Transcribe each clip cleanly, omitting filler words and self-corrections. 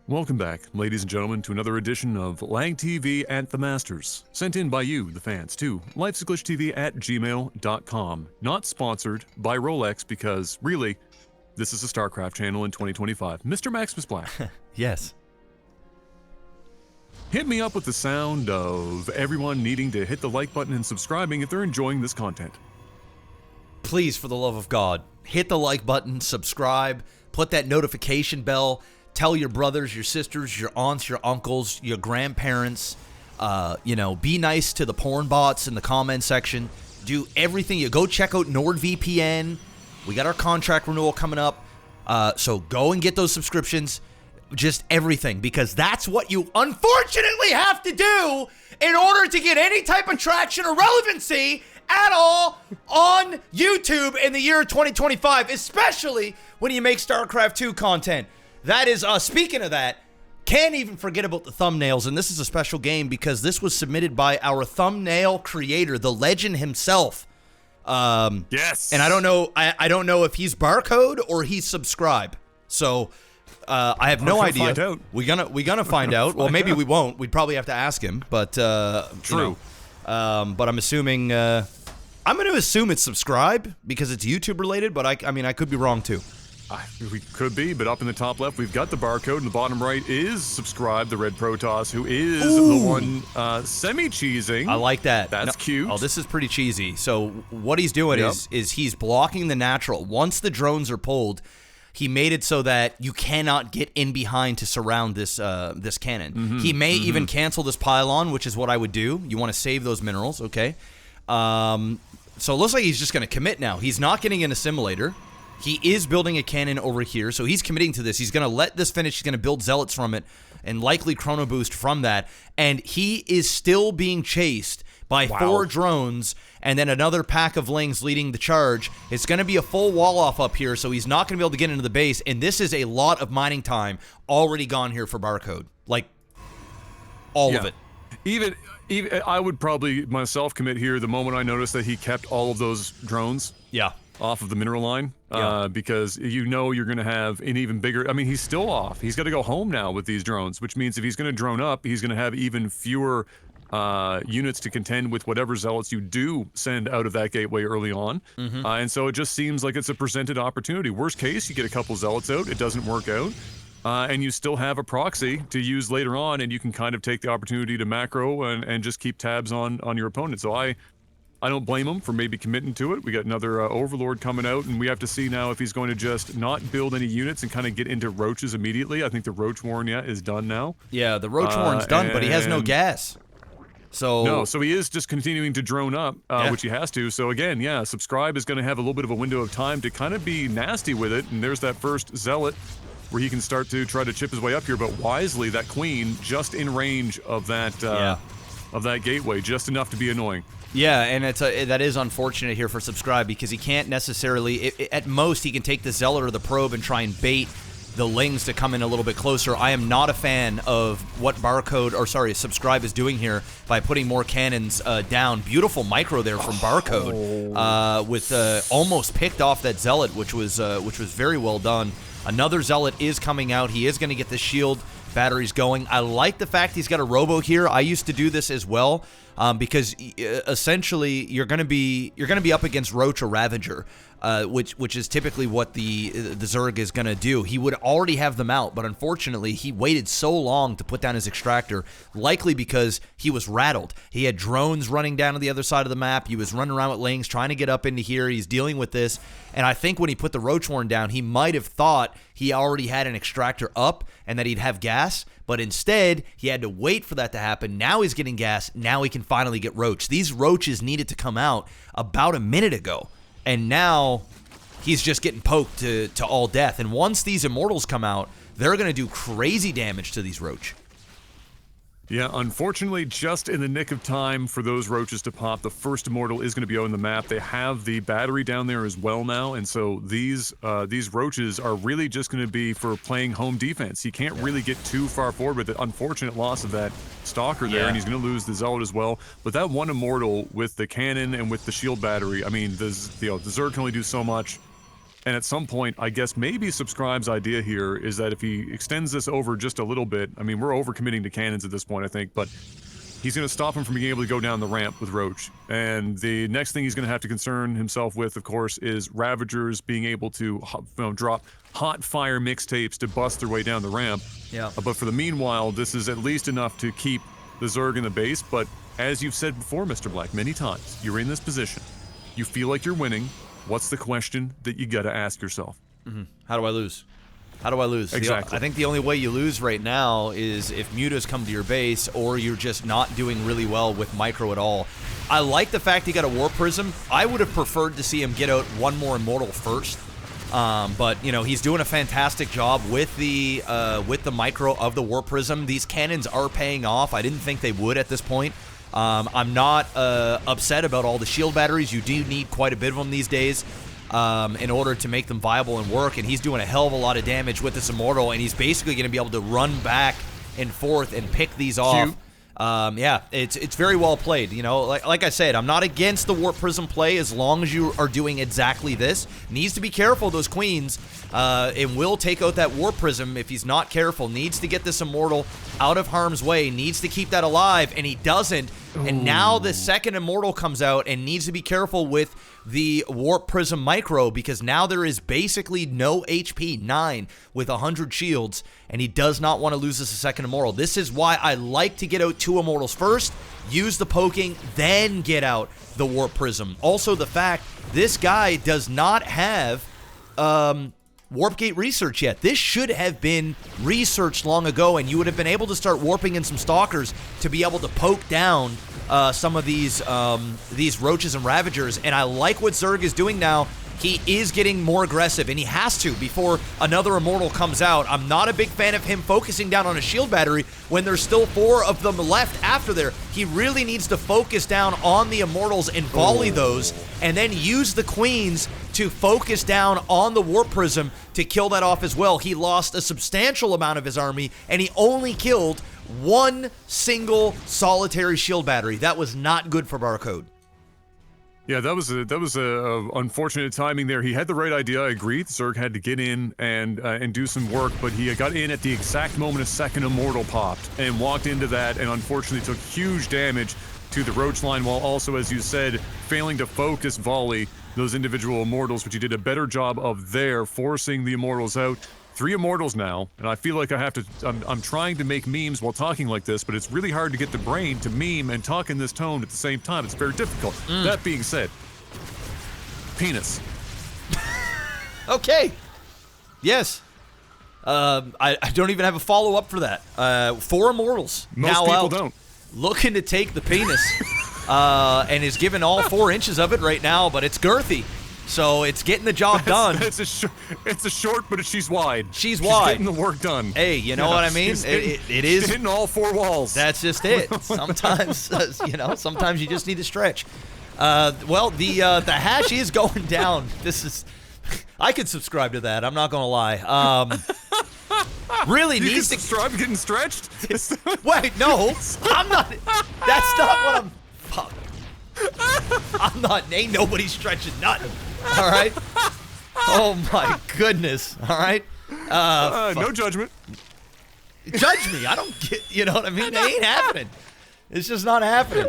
Welcome back, ladies and gentlemen, to another edition of LAGTV at the Masters, sent in by you, the fans, to Lifesaglitchtv at gmail.com. Not sponsored by Rolex because, really, this is a StarCraft channel in 2025. Mr. Maximus Black. Yes. Hit me up with the sound of everyone needing to hit the like button and subscribing if they're enjoying this content. Please, for the love of God, hit the like button, subscribe, put that notification bell. Tell your brothers, your sisters, your aunts, your uncles, your grandparents, be nice to the porn bots in the comment section. Do everything. You go check out NordVPN. We got our contract renewal coming up. So go and get those subscriptions. Just everything, because that's what you unfortunately have to do in order to get any type of traction or relevancy at all on YouTube in the year 2025, especially when you make StarCraft 2 content. That is, speaking of that, can't even forget about the thumbnails, and this is a special game because this was submitted by our thumbnail creator, the legend himself. Yes. And I don't know, I don't know if he's barcode or he's subscribe. So I have no idea. Find out. We're gonna find out. Well, maybe we won't. We'd probably have to ask him. But True. But I'm assuming. I'm going to assume it's subscribe because it's YouTube related. But I mean, I could be wrong too. We could be, but up in the top left, we've got the barcode, and the bottom right is subscribe, the red Protos, who is the one semi-cheesing. I like that. That's cute. Oh, this is pretty cheesy. So what he's doing is he's blocking the natural. Once the drones are pulled, he made it so that you cannot get in behind to surround this this cannon. He may even cancel this pylon, which is what I would do. You want to save those minerals, okay? So it looks like he's just going to commit now. He's not getting an assimilator. He is building a cannon over here, so he's committing to this. He's going to let this finish. He's going to build zealots from it and likely chrono boost from that. And he is still being chased by 4 drones and then another pack of lings leading the charge. It's going to be a full wall off up here, so he's not going to be able to get into the base. And this is a lot of mining time already gone here for barcode. Like, all of it. Even I would probably myself commit here the moment I noticed that he kept all of those drones. Yeah. Off of the mineral line, because you're going to have an even bigger. I mean, he's still off. He's got to go home now with these drones, which means if he's going to drone up, he's going to have even fewer units to contend with whatever zealots you do send out of that gateway early on. And so it just seems like it's a presented opportunity. Worst case, you get a couple zealots out, it doesn't work out, and you still have a proxy to use later on, and you can kind of take the opportunity to macro and just keep tabs on your opponent. So I don't blame him for maybe committing to it. We got another Overlord coming out, and we have to see now if he's going to just not build any units and kind of get into roaches immediately. I think the Roach Warren is done now. Yeah, the Roach Warren's done, but he has no gas. So he is just continuing to drone up, which he has to. So again, subscribe is going to have a little bit of a window of time to kind of be nasty with it. And there's that first zealot where he can start to try to chip his way up here. But wisely, that queen just in range of that gateway, just enough to be annoying. Yeah, and that is unfortunate here for subscribe because he can't necessarily, at most, he can take the zealot or the probe and try and bait the lings to come in a little bit closer. I am not a fan of what subscribe is doing here by putting more cannons down. Beautiful micro there from barcode with almost picked off that zealot, which was very well done. Another zealot is coming out. He is going to get the shield batteries going. I like the fact he's got a robo here. I used to do this as well because essentially you're going to be up against Roach or Ravager, which is typically what the Zerg is going to do. He would already have them out, but unfortunately he waited so long to put down his extractor, likely because he was rattled. He had drones running down to the other side of the map. He was running around with lings trying to get up into here. He's dealing with this, and I think when he put the Roach Warren down, he might have thought he already had an extractor up and that he'd have gas, but instead he had to wait for that to happen. Now he's getting gas. Now he can finally get Roach. These Roaches needed to come out about a minute ago, and now he's just getting poked to all death. And once these Immortals come out, they're going to do crazy damage to these Roach. Yeah, unfortunately, just in the nick of time for those Roaches to pop, the first Immortal is going to be on the map. They have the battery down there as well now, and so these Roaches are really just going to be for playing home defense. You can't really get too far forward with the unfortunate loss of that Stalker there, and he's going to lose the Zealot as well. But that one Immortal with the cannon and with the shield battery, I mean, the Zerg can only do so much. And at some point, I guess maybe Subscribe's idea here is that if he extends this over just a little bit, I mean, we're overcommitting to cannons at this point, I think, but he's going to stop him from being able to go down the ramp with Roach. And the next thing he's going to have to concern himself with, of course, is Ravagers being able to drop hot fire mixtapes to bust their way down the ramp. Yeah. But for the meanwhile, this is at least enough to keep the Zerg in the base. But as you've said before, Mr. Black, many times, you're in this position. You feel like you're winning. What's the question that you got to ask yourself? How do I lose? How do I lose? Exactly. I think the only way you lose right now is if mutas come to your base or you're just not doing really well with micro at all. I like the fact he got a Warp Prism. I would have preferred to see him get out one more Immortal first. But, you know, he's doing a fantastic job with the micro of the Warp Prism. These cannons are paying off. I didn't think they would at this point. I'm not upset about all the shield batteries. You do need quite a bit of them these days. In order to make them viable and work, and he's doing a hell of a lot of damage with this Immortal, and he's basically going to be able to run back and forth and pick these off. Yeah, it's very well played. You know, like I said, I'm not against the Warp Prism play as long as you are doing exactly this. Needs to be careful, those queens. It will take out that Warp Prism if he's not careful. Needs to get this Immortal out of harm's way. Needs to keep that alive, and he doesn't. Ooh. And now the second Immortal comes out and needs to be careful with the Warp Prism micro, because now there is basically no HP, 9 with 100 shields, and he does not want to lose this a second Immortal. This is why I like to get out 2 Immortals first, use the poking, then get out the Warp Prism. Also, the fact this guy does not have Warp Gate research yet. This should have been researched long ago, and you would have been able to start warping in some Stalkers to be able to poke down some of these Roaches and Ravagers. And I like what Zerg is doing now. He is getting more aggressive, and he has to before another Immortal comes out. I'm not a big fan of him focusing down on a shield battery when there's still 4 of them left after there. He really needs to focus down on the Immortals and volley those, and then use the Queens to focus down on the Warp Prism to kill that off as well. He lost a substantial amount of his army, and he only killed 1 single solitary shield battery. That was not good for Barcode. Yeah, that was a unfortunate timing there. He had the right idea. I agree. Zerg had to get in and do some work, but he got in at the exact moment a second Immortal popped and walked into that, and unfortunately took huge damage to the Roach line, while also, as you said, failing to focus volley those individual Immortals, which he did a better job of there, forcing the Immortals out. 3 Immortals now, and I feel like I have to, I'm trying to make memes while talking like this, but it's really hard to get the brain to meme and talk in this tone at the same time. It's very difficult. That being said, penis. Okay. Yes. I don't even have a follow-up for that. 4 Immortals. Most now people out, don't. looking to take the penis, and is given all 4 inches of it right now, but it's girthy. So it's getting the job done. It's a short, but she's wide. She's wide. Getting the work done. Hey, you know what I mean? It is. She's hitting all 4 walls. That's just it. Sometimes, sometimes you just need to stretch. Well, the hash is going down. This is. I could subscribe to that. I'm not gonna lie. Really you needs can subscribe to getting stretched. Wait, no, I'm not. That's not what I'm. Fuck. I'm not. Ain't nobody stretching nothing. All right. Oh my goodness. All right. No judgment. Judge me. I don't get. You know what I mean? It ain't happening. It's just not happening.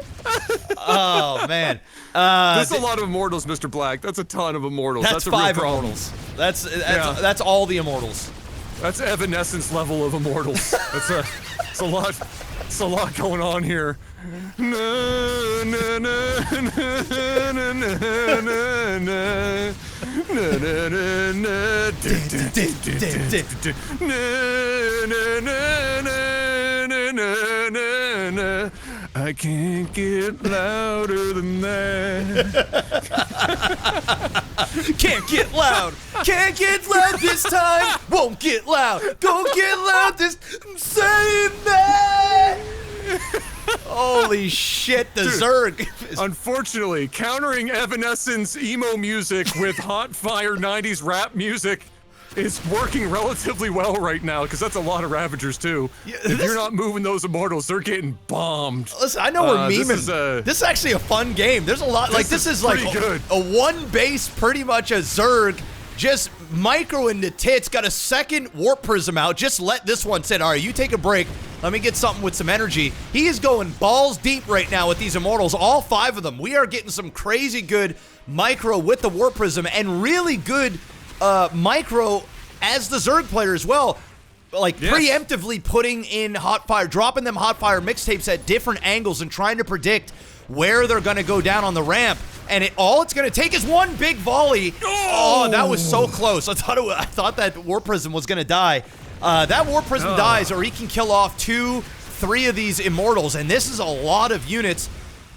Oh man. That's a lot of Immortals, Mr. Black. That's a ton of Immortals. That's a 5 real problem. Immortals. That's all the Immortals. That's Evanescence level of Immortals. It's a lot. It's a lot going on here. Na, na, na, na, na, na, na, na. Na, na, na, na. Na, na, na, na. I can't get louder than that. Can't get loud. Can't get loud this time. Won't get loud. Don't get loud this. I'm saying that. Holy shit, the Zerg. Unfortunately, countering Evanescence emo music with hot fire 90s rap music is working relatively well right now, because that's a lot of Ravagers too. Yeah, if you're not moving those Immortals, they're getting bombed. Listen, I know we're memeing. This is actually a fun game. There's a lot, like this is like good. a one base, pretty much a Zerg just micro into tits, got a second warp prism out. Just let this one sit. All right, you take a break. Let me get something with some energy. He is going balls deep right now with these Immortals, all 5 of them. We are getting some crazy good micro with the warp prism and really good micro as the Zerg player as well. Like preemptively putting in Hotfire, dropping them Hotfire mixtapes at different angles and trying to predict where they're going to go down on the ramp. And all it's going to take is one big volley. Oh, that was so close. I thought that Warp Prism was going to die. That Warp Prism dies, or he can kill off 2, 3 of these Immortals, and this is a lot of units.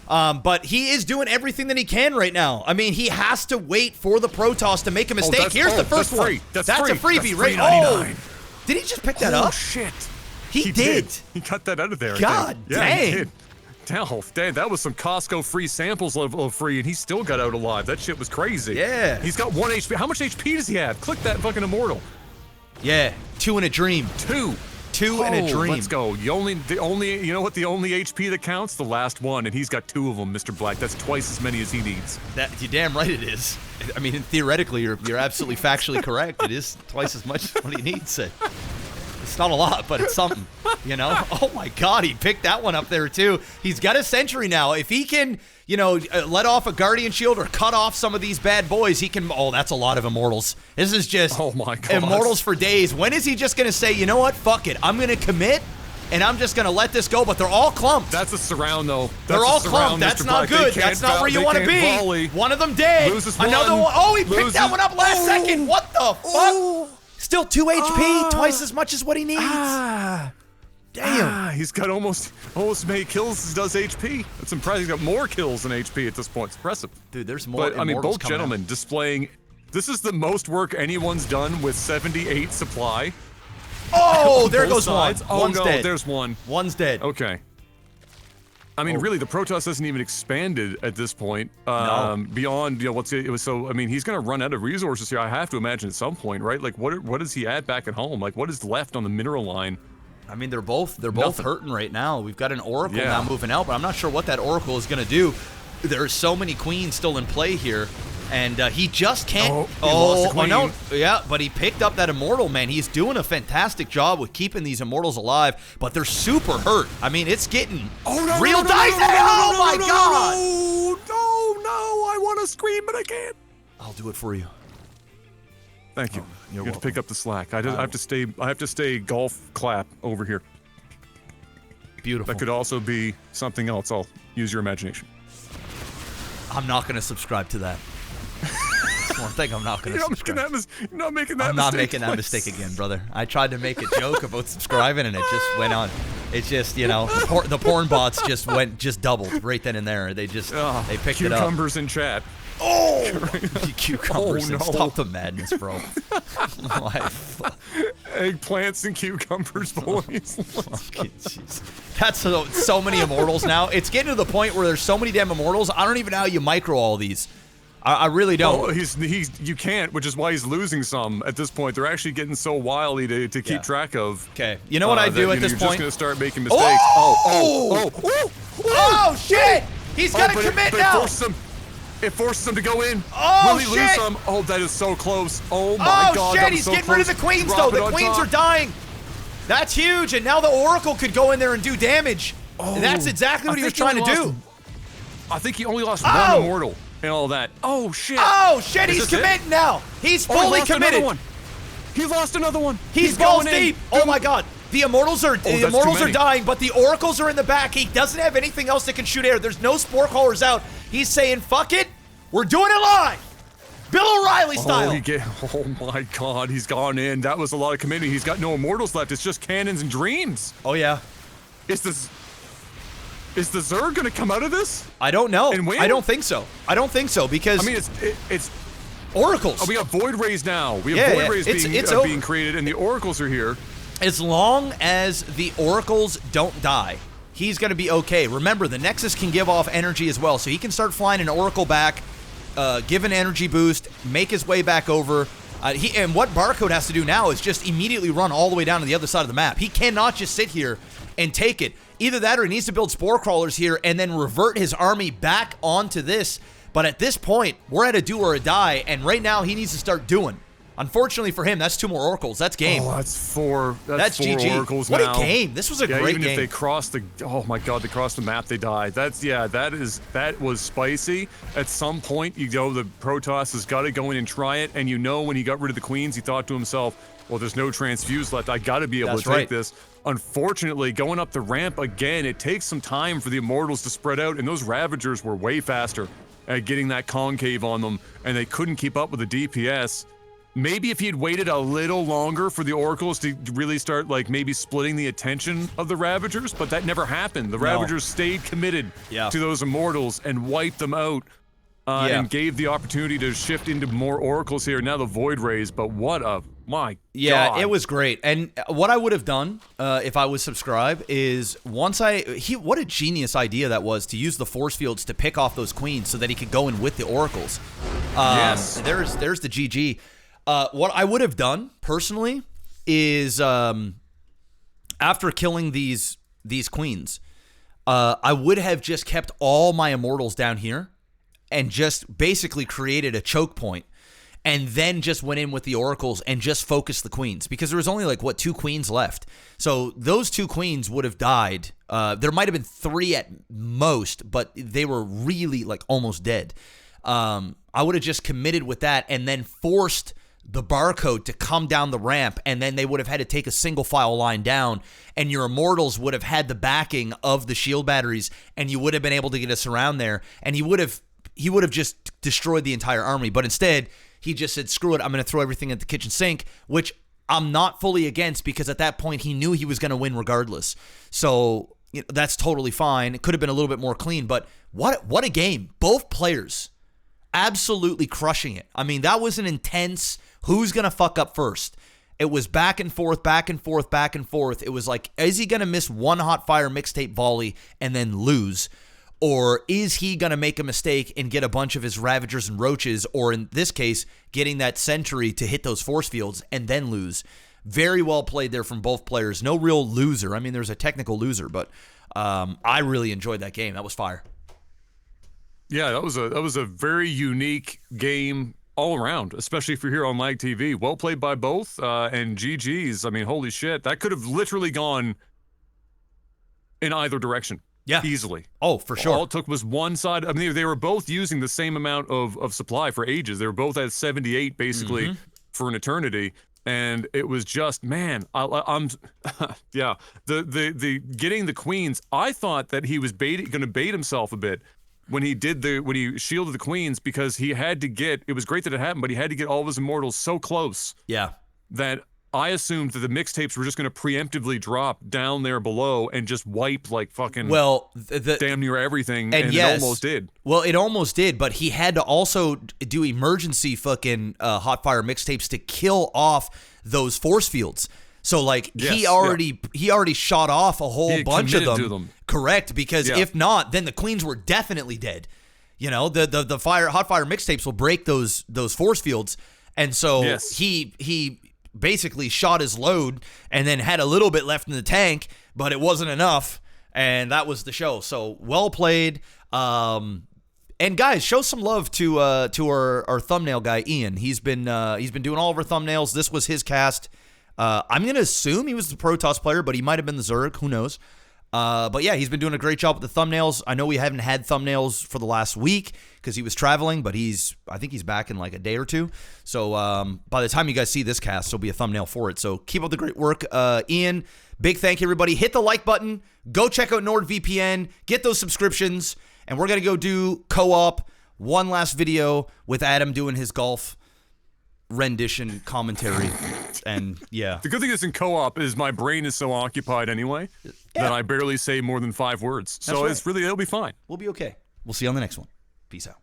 But he is doing everything that he can right now. I mean, he has to wait for the Protoss to make a mistake. Here's the first one. That's a freebie, right? Oh, did he just pick that up? Oh, shit. He did. He cut that out of there. God dang. He did. Dang, that was some Costco free samples level of free, and he still got out alive. That shit was crazy. Yeah. He's got 1 HP. How much HP does he have? Click that fucking Immortal. Yeah, 2 in a dream. 2. 2 in a dream. Let's go. You know what? The only HP that counts? The last one, and he's got 2 of them, Mr. Black. That's twice as many as he needs. You're damn right it is. I mean, theoretically, you're absolutely factually correct. It is twice as much as what he needs. It's not a lot, but it's something, you know? Oh my God, he picked that one up there too. He's got a sentry now. If he can, you know, let off a Guardian Shield or cut off some of these bad boys, he can, oh, that's a lot of Immortals. This is just oh my God. Immortals for days. When is he just going to say, you know what, fuck it, I'm going to commit and I'm just going to let this go, but they're all clumped. That's a surround, though. They're all clumped. That's not good. That's not where you want to be. Volley. One of them dead. Another one. Oh, he picked that one up last second. What the fuck? Still 2 HP, twice as much as what he needs. Damn. He's got almost as many kills as does HP. That's impressive. He's got more kills than HP at this point. It's impressive. Dude, there's more. But I mean, both gentlemen displaying. This is the most work anyone's done with 78 supply. Oh, there goes sides. one. One's dead. There's one. One's dead. Okay. I mean, really, the Protoss hasn't even expanded at this point. Beyond, you know, so. I mean, he's gonna run out of resources here. I have to imagine at some point, right? Like, what is he at back at home? Like, what is left on the mineral line? I mean, they're both hurting right now. We've got an Oracle now moving out, but I'm not sure what that Oracle is gonna do. There's so many queens still in play here. And he just can't. No. Yeah, but he picked up that Immortal, man. He's doing a fantastic job with keeping these Immortals alive, but they're super hurt. I mean, it's getting real dicey. Oh my God! No! I want to scream, but I can't. I'll do it for you. Thank you. You have to pick up the slack. I have to stay golf clap over here. Beautiful. That could also be something else. I'll use your imagination. I'm not going to subscribe to that. One thing I'm not going to subscribe. You're not making that mistake. I'm not making that mistake again, brother. I tried to make a joke about subscribing, and it just went on. It's just, you know, the porn bots just doubled right then and there. They picked it up. Cucumbers in chat. Oh! Cucumbers. Oh, no. Stop the madness, bro. Eggplants and cucumbers, boys. That's so many Immortals now. It's getting to the point where there's so many damn Immortals, I don't even know how you micro all these. I really don't. Oh, you can't, which is why he's losing some at this point. They're actually getting so wily to keep track of. Okay, you know what I do at this point? You're just gonna start making mistakes. Oh shit! He's gotta commit now. It forces him to go in. Oh, Will he lose some? Oh, that is so close. Oh my God. Oh shit! He's getting rid of the queens though. The queens are dying. That's huge, and now the Oracle could go in there and do damage. And that's exactly what he was trying to do. I think he only lost one Immortal. And all that. Oh shit! Oh shit! He's committing now. He's fully committed. He lost another one. He's balls deep. Oh my God! The Immortals are dying, but the Oracles are in the back. He doesn't have anything else that can shoot air. There's no Spore Callers out. He's saying, "Fuck it, we're doing it live, Bill O'Reilly style." Oh my God! He's gone in. That was a lot of commitment. He's got no Immortals left. It's just cannons and dreams. Oh yeah. Is the Zerg gonna come out of this? I don't know. And win? I don't think so. I don't think so because I mean it's Oracles. Oh, we got Void Rays now. We have Void Rays being created, and the Oracles are here. As long as the Oracles don't die, he's gonna be okay. Remember, the Nexus can give off energy as well, so he can start flying an Oracle back, give an energy boost, make his way back over. And what Barcode has to do now is just immediately run all the way down to the other side of the map. He cannot just sit here and take it. Either that or he needs to build Spore Crawlers here and then revert his army back onto this. But at this point, we're at a do or a die, and right now he needs to start doing. Unfortunately for him, that's 2 more oracles. That's game. Oh, that's 4. That's 4 GG. oracles What now. a game. This was a great even game. if they cross the, oh my God, they cross the map, they die. That was spicy. At some point, the Protoss has got to go in and try it, and when he got rid of the queens, he thought to himself, well, there's no transfuse left. I got to be able to take this. Unfortunately, going up the ramp again, it takes some time for the Immortals to spread out, and those Ravagers were way faster at getting that concave on them, and they couldn't keep up with the DPS. Maybe if he had waited a little longer for the Oracles to really start, like, maybe splitting the attention of the Ravagers, but that never happened. The Ravagers stayed committed to those Immortals and wiped them out, and gave the opportunity to shift into more Oracles here. Now the Void Rays, but my God. It was great. And what I would have done if I was subscribed is what a genius idea that was to use the force fields to pick off those queens so that he could go in with the Oracles. Yes. There's the GG. What I would have done personally is after killing these queens, I would have just kept all my Immortals down here and just basically created a choke point, and then just went in with the Oracles and just focused the queens, because there was only like 2 queens left. So those 2 queens would have died. There might have been 3 at most, but they were really like almost dead. I would have just committed with that and then forced the barcode to come down the ramp, and then they would have had to take a single file line down, and your Immortals would have had the backing of the shield batteries, and you would have been able to get us around there, and he would have just destroyed the entire army. But instead, he just said, screw it, I'm going to throw everything at the kitchen sink, which I'm not fully against, because at that point he knew he was going to win regardless. So that's totally fine. It could have been a little bit more clean, but what a game. Both players absolutely crushing it. I mean, that was an intense who's going to fuck up first. It was back and forth, back and forth, back and forth. It was like, is he going to miss one hot fire mixtape volley and then lose? Or is he going to make a mistake and get a bunch of his Ravagers and Roaches, or in this case, getting that Sentry to hit those force fields and then lose? Very well played there from both players. No real loser. I mean, there's a technical loser, but I really enjoyed that game. That was fire. Yeah, that was a very unique game all around, especially if you're here on LAGTV. Well played by both, and GG's. I mean, holy shit. That could have literally gone in either direction. Yeah. Easily. Oh, for sure. All it took was one side. I mean, they were both using the same amount of supply for ages. They were both at 78, basically, for an eternity. And it was just, man, I'm yeah. The getting the queens, I thought that he was going to bait himself a bit when he shielded the queens, because he had to get, it was great that it happened, but he had to get all of his Immortals so close. Yeah. That I assumed that the mixtapes were just going to preemptively drop down there below and just wipe like fucking damn near everything, and yes, it almost did. Well, it almost did, but he had to also do emergency fucking hot fire mixtapes to kill off those force fields. So like he already shot off a whole bunch of them. Correct, because if not, then the queens were definitely dead. You know, the hot fire mixtapes will break those force fields, and so he basically shot his load and then had a little bit left in the tank, but it wasn't enough, and that was the show. So well played. And guys, show some love to our thumbnail guy Ian. He's been doing all of our thumbnails. This was his cast. I'm gonna assume he was the Protoss player, but he might have been the Zerg. Who knows? But yeah, he's been doing a great job with the thumbnails. I know we haven't had thumbnails for the last week because he was traveling, but I think he's back in like a day or two. So by the time you guys see this cast, there'll be a thumbnail for it. So keep up the great work, Ian. Big thank you, everybody. Hit the like button. Go check out NordVPN. Get those subscriptions. And we're going to go do co-op. One last video with Adam doing his golf rendition commentary. And yeah. The good thing is in co-op is my brain is so occupied anyway that I barely say more than 5 words. So it's really, it'll be fine. We'll be okay. We'll see you on the next one. Peace out.